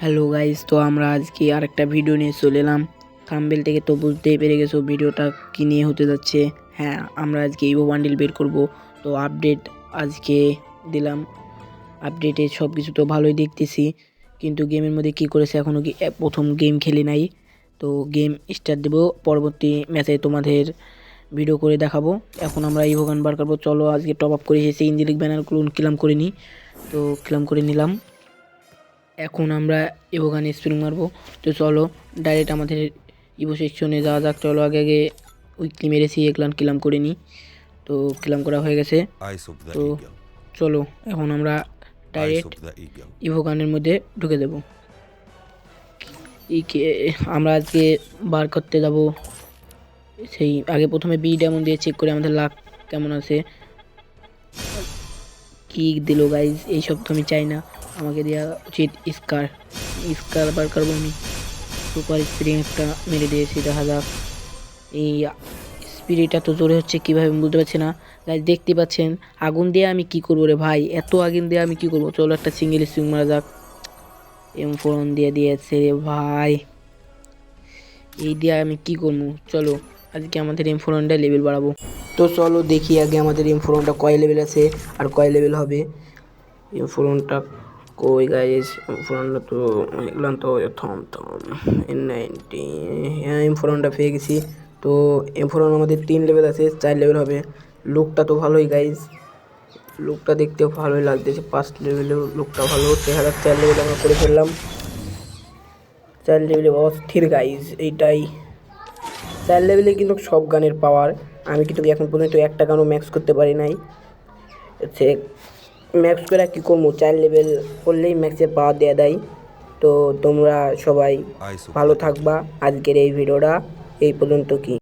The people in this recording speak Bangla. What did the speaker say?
হ্যালো গাইস, তো আমরা আজকে আরেকটা ভিডিও নিয়ে চলে এলাম। থাম্বনেল থেকে তো বুঝতেই পেরে গেছো ভিডিওটা কী নিয়ে হতে যাচ্ছে। হ্যাঁ, আমরা আজকে ইভো বান্ডিল বের করব। তো আপডেট আজকে দিলাম। আপডেটে সব কিছু তো ভালোই দেখতেছি, কিন্তু গেমের মধ্যে কি করেছে এখনও কি প্রথম গেম খেলি নাই। তো গেম স্টার্ট দেবো, পরবর্তী ম্যাচে তোমাদের ভিডিও করে দেখাবো। এখন আমরা ইভো গান বার করবো। চলো আজকে টপ আপ করে এসেছি, ইঞ্জিলিক ব্যানারগুলো ক্লাম করে নিই। তো ক্লাম করে নিলাম। এখন আমরা ইভো গানে স্প্রিং মারবো। তো চলো ডাইরেক্ট আমাদের ইভো সেকশনে যাওয়া যাক। চলো আগে আগে উইকলি মেরেছি, এগুলান কিলাম করে নিই। তো কিলাম করা হয়ে গেছে। তো চলো এখন আমরা ডাইরেক্ট ইভো গানের মধ্যে ঢুকে দেব। আমরা আজকে বার করতে যাব। সেই আগে প্রথমে বি ডায়মন্ড দিয়ে চেক করে আমাদের লাক কেমন আছে। কি দিল গাইজ, এইসব তো আমি চাই না। আমাকে দেওয়া উচিত স্কার বার করবো আমি। সুপার স্প্রিং একটা মেরে দিয়েছি, দেখা যাক। এই স্পিরিটটা তো জোরে হচ্ছে কীভাবে বুঝতে পারছি না গাইজ। দেখতে পাচ্ছেন আগুন দিয়ে আমি কি করবো রে ভাই, এত আগুন দিয়ে আমি কি করবো। চলো একটা সিঙ্গেল স্প্রিং মারা যাক। M4 দিয়ে দিয়েছে রে ভাই, এই দিয়ে আমি কি করবো। চলো আজকে আমাদের M4 লেভেল বাড়াবো। তো চলো দেখি আগে আমাদের M4 কয় লেভেল আছে আর কয় লেভেল হবে। M4 কই গাইস, M4 তো এগুলাম তো N90। হ্যাঁ, M4 পেয়ে গেছি। তো M4 আমাদের 3 লেভেল আছে, 4 লেভেল হবে। লুকটা তো ভালোই গাইস, লুকটা দেখতেও ভালোই লাগতেছে। 5 লেভেলেও লুকটা ভালো। 4 লেভেল আমরা করে ফেললাম। 4 লেভেলে অস্থির গাইস, এইটাই 4 লেভেলে কিন্তু সব গানের পাওয়ার। আমি কিন্তু এখন পর্যন্ত একটা গানও ম্যাক্স করতে পারি নাই। হচ্ছে ম্যাক্স করে কী করবো, 4 লেভেল করলেই ম্যাক্সের পাওয়ার দেওয়া দেয়। তো তোমরা সবাই ভালো থাকবা। আজকের এই ভিডিওটা এই পর্যন্ত কি